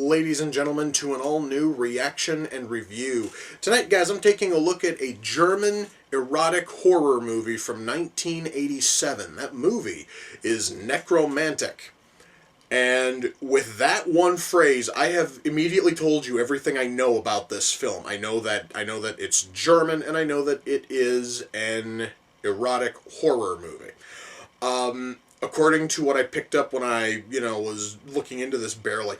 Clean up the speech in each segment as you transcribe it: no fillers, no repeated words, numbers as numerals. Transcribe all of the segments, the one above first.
ladies and gentlemen, to an all-new reaction and review. Tonight, guys, I'm taking a look at a German erotic horror movie from 1987. That movie is Nekromantik. And with that one phrase, I have immediately told you everything I know about this film. I know that it's German, and I know that it is an erotic horror movie. According to what I picked up when I, was looking into this barely,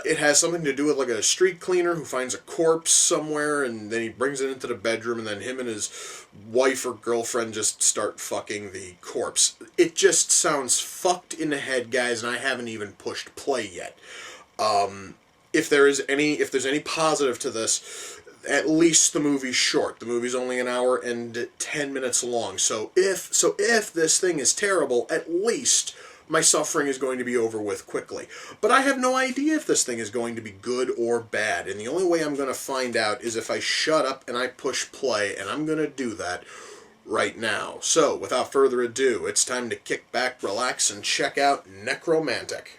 it has something to do with like a street cleaner who finds a corpse somewhere, and then he brings it into the bedroom, and then him and his wife or girlfriend just start fucking the corpse. It just sounds fucked in the head, guys, and I haven't even pushed play yet. If there's any positive to this, at least the movie's short. The movie's only an hour and 10 minutes long. So if this thing is terrible, at least my suffering is going to be over with quickly. But I have no idea if this thing is going to be good or bad. And the only way I'm going to find out is if I shut up and I push play. And I'm going to do that right now. So without further ado, it's time to kick back, relax, and check out Nekromantik.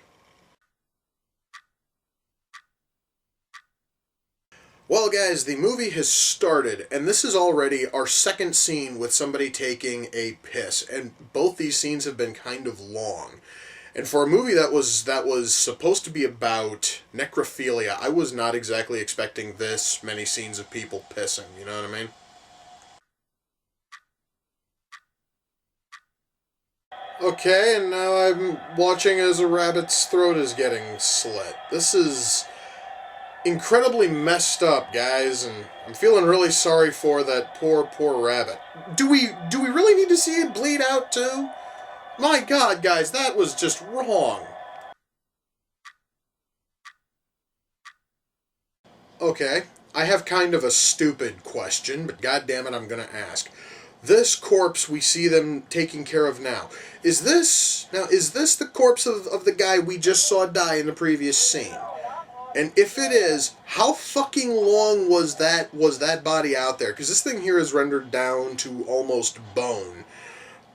Well, guys, the movie has started, and this is already our second scene with somebody taking a piss, and both these scenes have been kind of long. And for a movie that was supposed to be about necrophilia, I was not exactly expecting this many scenes of people pissing, you know what I mean? Okay, and now I'm watching as a rabbit's throat is getting slit. This is incredibly messed up, guys, and I'm feeling really sorry for that poor rabbit. Do we really need to see it bleed out too? My God, guys, that was just wrong. Okay, I have kind of a stupid question, but goddammit, I'm gonna ask. This corpse we see them taking care of now, is this the corpse of the guy we just saw die in the previous scene? And if it is, how fucking long was that body out there? Because this thing here is rendered down to almost bone.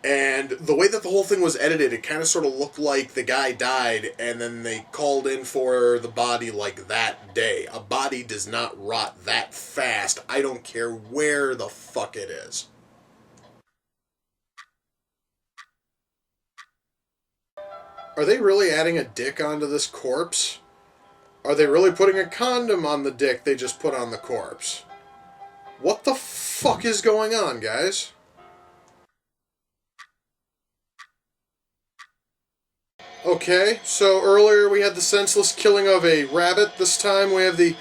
And the way that the whole thing was edited, it kind of sort of looked like the guy died, and then they called in for the body like that day. A body does not rot that fast. I don't care where the fuck it is. Are they really adding a dick onto this corpse? Are they really putting a condom on the dick they just put on the corpse? What the fuck is going on, guys? Okay, so earlier we had the senseless killing of a rabbit. This time we have the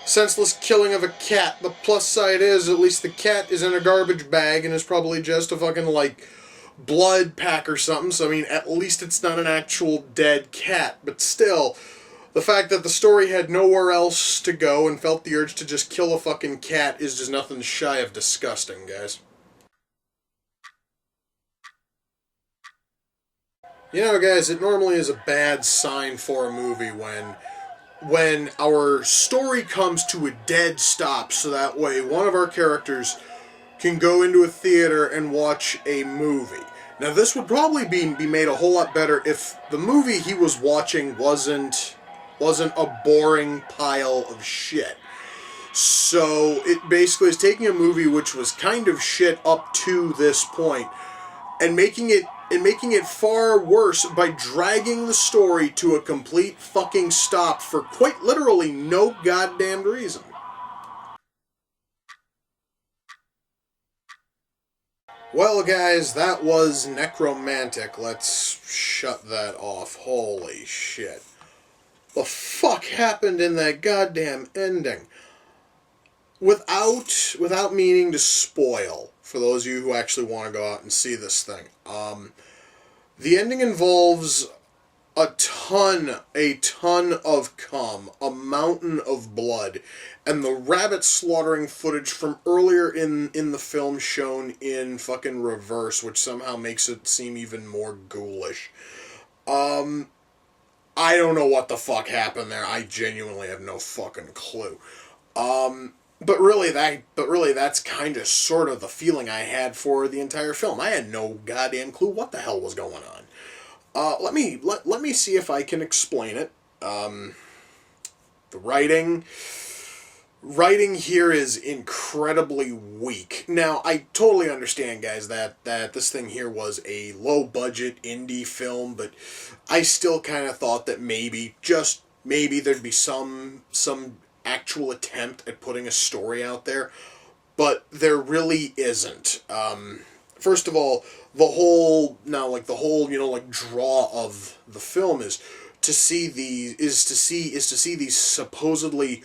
senseless killing of a cat. The plus side is, at least the cat is in a garbage bag and is probably just a fucking, like, blood pack or something. So, I mean, at least it's not an actual dead cat. But still, the fact that the story had nowhere else to go and felt the urge to just kill a fucking cat is just nothing shy of disgusting, guys. You know, guys, it normally is a bad sign for a movie when our story comes to a dead stop, so that way one of our characters can go into a theater and watch a movie. Now, this would probably be made a whole lot better if the movie he was watching wasn't a boring pile of shit. So it basically is taking a movie which was kind of shit up to this point and making it far worse by dragging the story to a complete fucking stop for quite literally no goddamn reason. Well, guys, that was Nekromantik. Let's shut that off. Holy shit. The fuck happened in that goddamn ending? Without meaning to spoil, for those of you who actually want to go out and see this thing, the ending involves a ton of cum, a mountain of blood, and the rabbit slaughtering footage from earlier in the film shown in fucking reverse, which somehow makes it seem even more ghoulish. I don't know what the fuck happened there. I genuinely have no fucking clue. But really, that's kind of sort of the feeling I had for the entire film. I had no goddamn clue what the hell was going on. Let me see if I can explain it. The writing here is incredibly weak. Now, I totally understand, guys, that this thing here was a low-budget indie film, but I still kind of thought that maybe, just maybe, there'd be some actual attempt at putting a story out there, but there really isn't. First of all, the whole draw of the film is to see these supposedly,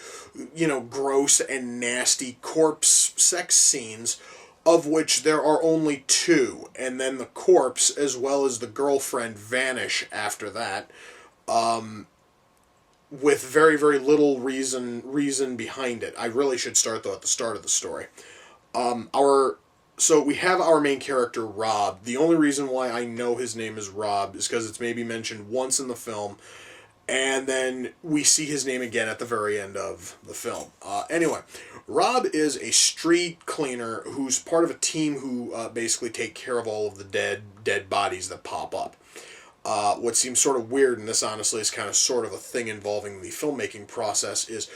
gross and nasty corpse sex scenes, of which there are only two, and then the corpse as well as the girlfriend vanish after that, with very, very little reason behind it. I really should start though at the start of the story. So we have our main character, Rob. The only reason why I know his name is Rob is because it's maybe mentioned once in the film, and then we see his name again at the very end of the film. Anyway, Rob is a street cleaner who's part of a team who basically take care of all of the dead bodies that pop up. What seems sort of weird, and this honestly is kind of sort of a thing involving the filmmaking process, is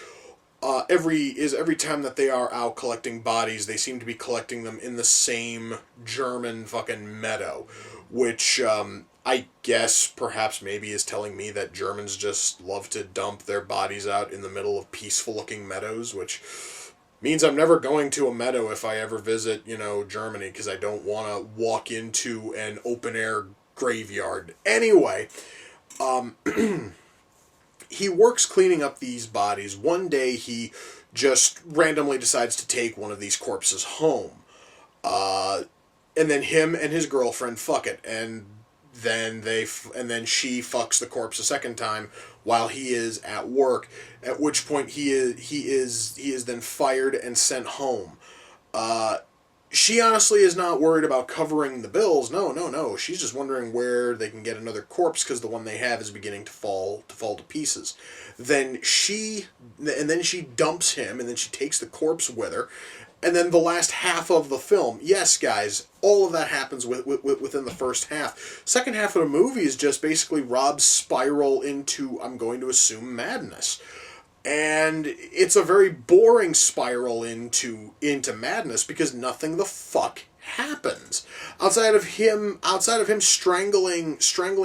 every time that they are out collecting bodies, they seem to be collecting them in the same German fucking meadow, which I guess perhaps maybe is telling me that Germans just love to dump their bodies out in the middle of peaceful-looking meadows, which means I'm never going to a meadow if I ever visit, Germany, because I don't want to walk into an open-air graveyard. Anyway, he works cleaning up these bodies. One day he just randomly decides to take one of these corpses home. And then him and his girlfriend fuck it, and then she fucks the corpse a second time while he is at work, at which point he is then fired and sent home. She honestly is not worried about covering the bills. No. She's just wondering where they can get another corpse because the one they have is beginning to fall to pieces. Then she dumps him, and then she takes the corpse with her. And then the last half of the film, yes, guys, all of that happens within the first half. Second half of the movie is just basically Rob's spiral into, I'm going to assume, madness. And it's a very boring spiral into madness because nothing the fuck happens outside of him strangling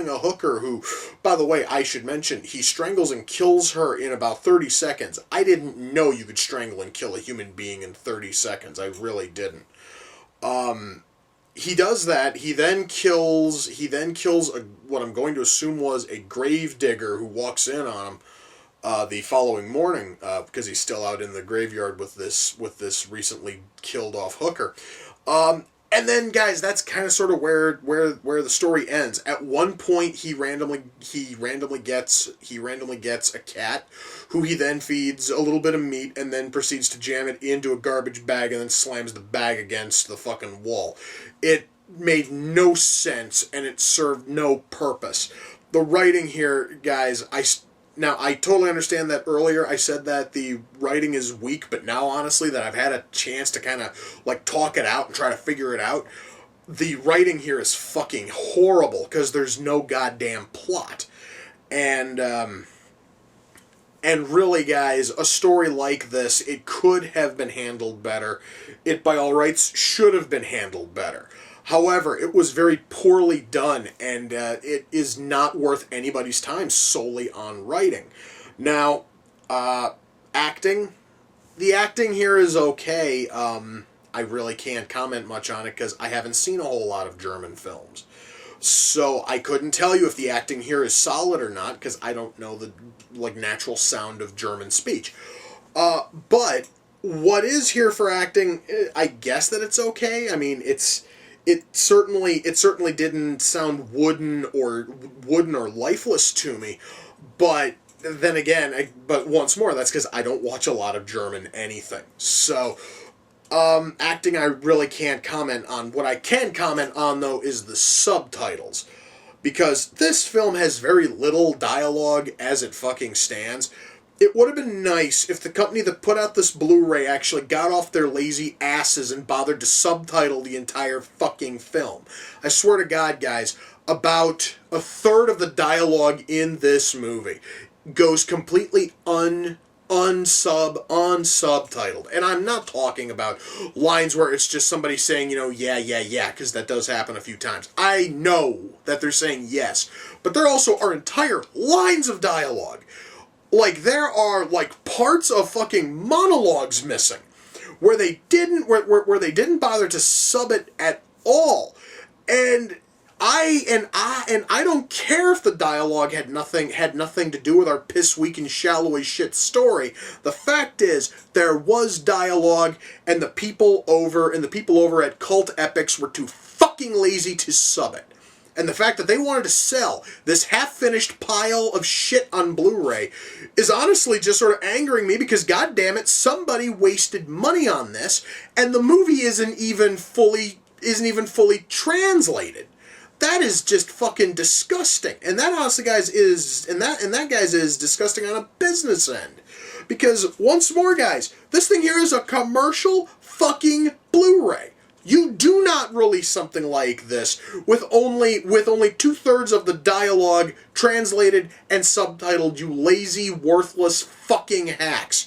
a hooker who, by the way, I should mention, he strangles and kills her in about 30 seconds. I didn't know you could strangle and kill a human being in 30 seconds. I really didn't. He does that. He then kills what I'm going to assume was a grave digger who walks in on him the following morning, because he's still out in the graveyard with this recently killed off hooker. And then, guys, that's kind of sort of where the story ends. At one point, he randomly gets a cat, who he then feeds a little bit of meat, and then proceeds to jam it into a garbage bag, and then slams the bag against the fucking wall. It made no sense, and it served no purpose. The writing here, guys, Now, I totally understand that earlier I said that the writing is weak, but now, honestly, that I've had a chance to kind of, talk it out and try to figure it out, the writing here is fucking horrible, because there's no goddamn plot. And really, guys, a story like this, it could have been handled better. It, by all rights, should have been handled better. However, it was very poorly done, and it is not worth anybody's time solely on writing. Now, acting. The acting here is okay. I really can't comment much on it because I haven't seen a whole lot of German films. So I couldn't tell you if the acting here is solid or not because I don't know the natural sound of German speech. But what is here for acting, I guess that it's okay. I mean, It certainly didn't sound wooden or lifeless to me, but then again, but once more, that's because I don't watch a lot of German anything. So, acting I really can't comment on. What I can comment on, though, is the subtitles, because this film has very little dialogue as it fucking stands. It would have been nice if the company that put out this Blu-ray actually got off their lazy asses and bothered to subtitle the entire fucking film. I swear to God, guys, about a third of the dialogue in this movie goes completely unsubtitled. And I'm not talking about lines where it's just somebody saying, yeah, because that does happen a few times. I know that they're saying yes, but there also are entire lines of dialogue. Like, there are, like, parts of fucking monologues missing where they didn't where they didn't bother to sub it at all. And I don't care if the dialogue had nothing to do with our piss weak and shallow as shit story. The fact is, there was dialogue, and the people over at Cult Epics were too fucking lazy to sub it. And the fact that they wanted to sell this half-finished pile of shit on Blu-ray is honestly just sort of angering me, because goddammit, somebody wasted money on this, and the movie isn't even fully translated. That is just fucking disgusting. And that, honestly, guys, is disgusting on a business end. Because, once more, guys, this thing here is a commercial fucking Blu-ray. You do not release something like this with only 2/3 of the dialogue translated and subtitled, you lazy, worthless fucking hacks.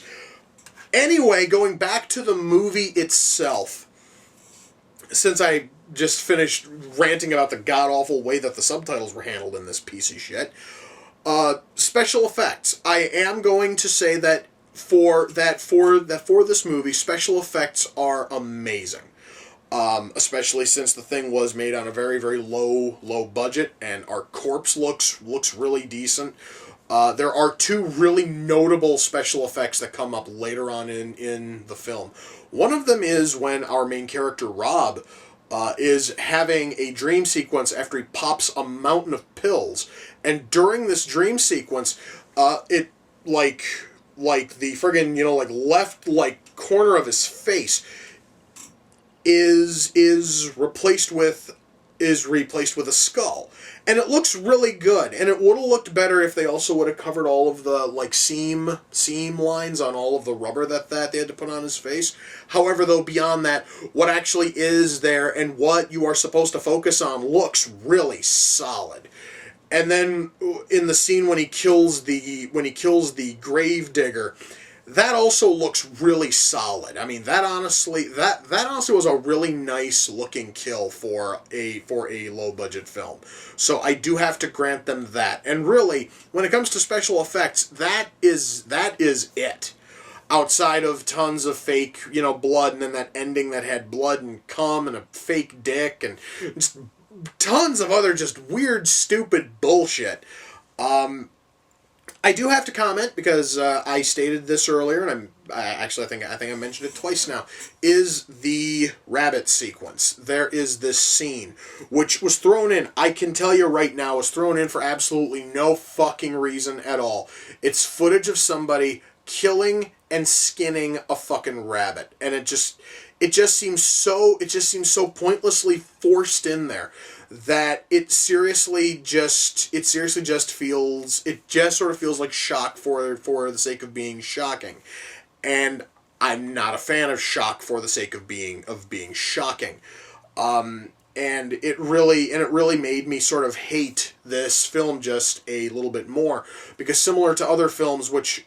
Anyway, going back to the movie itself, since I just finished ranting about the god-awful way that the subtitles were handled in this piece of shit, special effects. I am going to say that for this movie, special effects are amazing. Especially since the thing was made on a very, very low budget, and our corpse looks really decent. There are two really notable special effects that come up later on in the film. One of them is when our main character, Rob, is having a dream sequence after he pops a mountain of pills. And during this dream sequence, it, like the friggin', left, corner of his face is replaced with a skull. And it looks really good. And it would have looked better if they also would have covered all of the, seam lines on all of the rubber that they had to put on his face. However, though, beyond that, what actually is there and what you are supposed to focus on looks really solid. And then in the scene when he kills the gravedigger, that also looks really solid. I mean, that honestly was a really nice looking kill for a low budget film. So I do have to grant them that. And really, when it comes to special effects, that is it. Outside of tons of fake, blood, and then that ending that had blood and cum and a fake dick and just tons of other just weird, stupid bullshit. I do have to comment, because I stated this earlier, and I think I mentioned it twice now, is the rabbit sequence. There is this scene, which was thrown in, I can tell you right now, was thrown in for absolutely no fucking reason at all. It's footage of somebody killing and skinning a fucking rabbit, and it just seems so pointlessly forced in there that it seriously just feels like shock for the sake of being shocking. And I'm not a fan of shock for the sake of being shocking. And it really made me sort of hate this film just a little bit more, because similar to other films which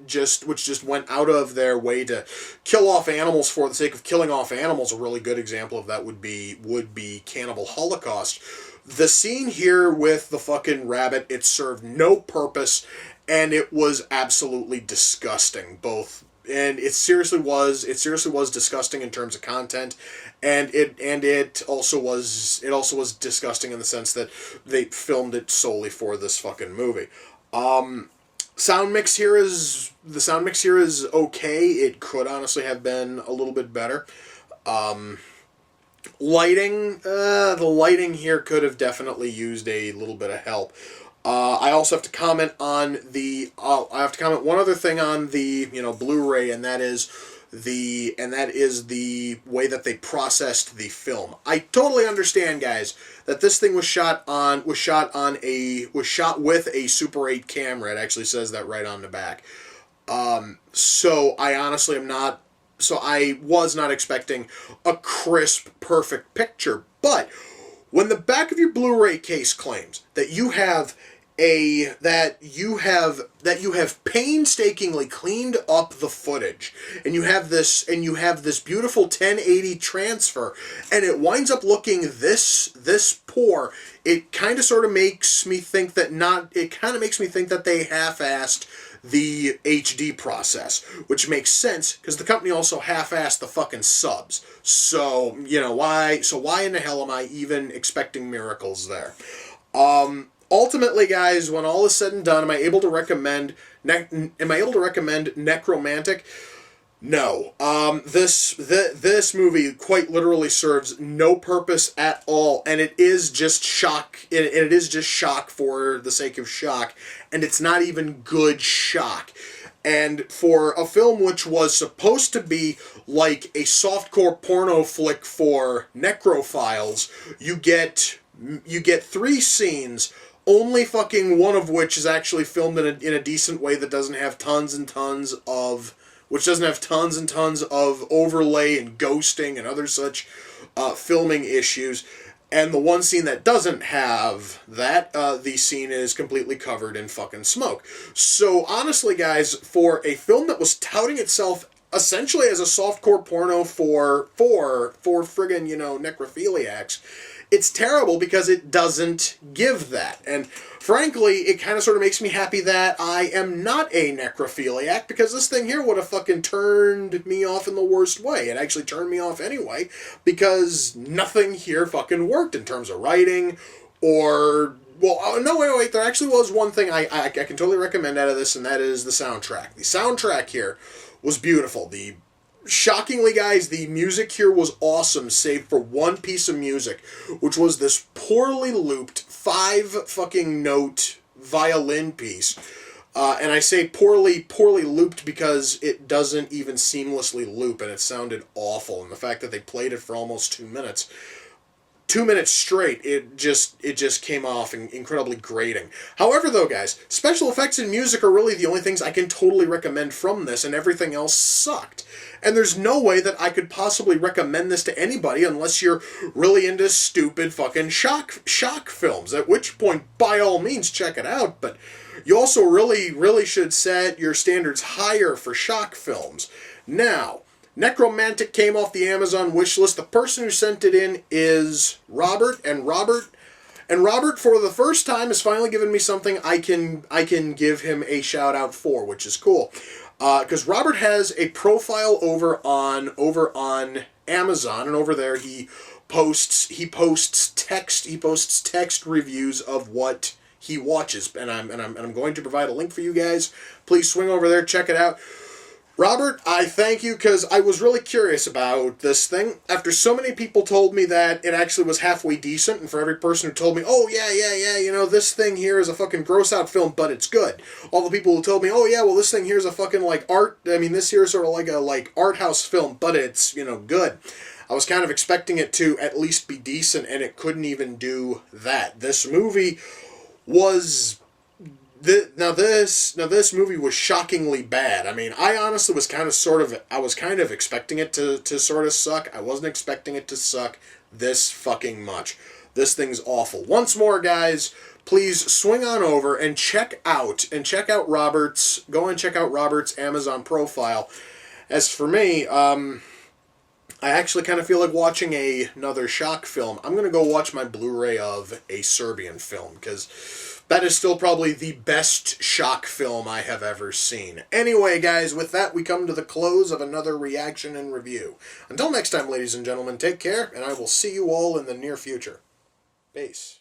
just went out of their way to kill off animals for the sake of killing off animals, a really good example of that would be Cannibal Holocaust. The scene here with the fucking rabbit, it served no purpose, and it was absolutely disgusting, and it seriously was disgusting in terms of content, and it also was disgusting in the sense that they filmed it solely for this fucking movie. Sound mix here is okay. It could honestly have been a little bit better. Lighting, the lighting here could have definitely used a little bit of help. I also have to comment on one other thing on the Blu-ray, and that is the way that they processed the film. I totally understand, guys, that this thing was shot with a Super 8 camera. It actually says that right on the back. So I was not expecting a crisp, perfect picture, but when the back of your Blu-ray case claims that you have you have painstakingly cleaned up the footage, and you have this beautiful 1080 transfer, and it winds up looking this poor. It kind of sort of makes me think that they half-assed the HD process, which makes sense because the company also half-assed the fucking subs. So, why in the hell am I even expecting miracles there? Ultimately, guys, when all is said and done, am I able to recommend Nekromantik? No. This movie quite literally serves no purpose at all, and it is just shock. It is just shock for the sake of shock, and it's not even good shock. And for a film which was supposed to be like a softcore porno flick for necrophiles, you get 3 scenes, only fucking one of which is actually filmed in a decent way that doesn't have tons and tons of overlay and ghosting and other such filming issues. And the one scene that doesn't have that, the scene is completely covered in fucking smoke. So honestly, guys, for a film that was touting itself essentially as a softcore porno for friggin', necrophiliacs, it's terrible because it doesn't give that. And frankly, it kind of sort of makes me happy that I am not a necrophiliac, because this thing here would have fucking turned me off in the worst way. It actually turned me off anyway, because nothing here fucking worked in terms of writing or... Well, no, wait, there actually was one thing I can totally recommend out of this, and that is the soundtrack. The soundtrack here was beautiful. Shockingly, guys, the music here was awesome, save for one piece of music, which was this poorly looped 5 fucking note violin piece. And I say poorly looped because it doesn't even seamlessly loop, and it sounded awful. And the fact that they played it for almost 2 minutes. 2 minutes straight, it just came off incredibly grating. However, though, guys, special effects and music are really the only things I can totally recommend from this, and everything else sucked. And there's no way that I could possibly recommend this to anybody unless you're really into stupid fucking shock films, at which point, by all means, check it out, but you also really should set your standards higher for shock films. Now, Nekromantik came off the Amazon wishlist. The person who sent it in is Robert, and Robert, for the first time, has finally given me something I can give him a shout out for, which is cool. Because Robert has a profile over on Amazon, and over there he posts text reviews of what he watches, and I'm going to provide a link for you guys. Please swing over there, check it out. Robert, I thank you, because I was really curious about this thing. After so many people told me that it actually was halfway decent, and for every person who told me, oh, yeah, this thing here is a fucking gross-out film, but it's good. All the people who told me, oh, yeah, well, this thing here is a fucking, this here is sort of like a, art house film, but it's, good. I was kind of expecting it to at least be decent, and it couldn't even do that. This movie was... Now this movie was shockingly bad. I mean, I honestly was kind of expecting it to sort of suck. I wasn't expecting it to suck this fucking much. This thing's awful. Once more, guys, please swing on over and check out Robert's Amazon profile. As for me, I actually kind of feel like watching another shock film. I'm going to go watch my Blu-ray of a Serbian film, because that is still probably the best shock film I have ever seen. Anyway, guys, with that, we come to the close of another reaction and review. Until next time, ladies and gentlemen, take care, and I will see you all in the near future. Peace.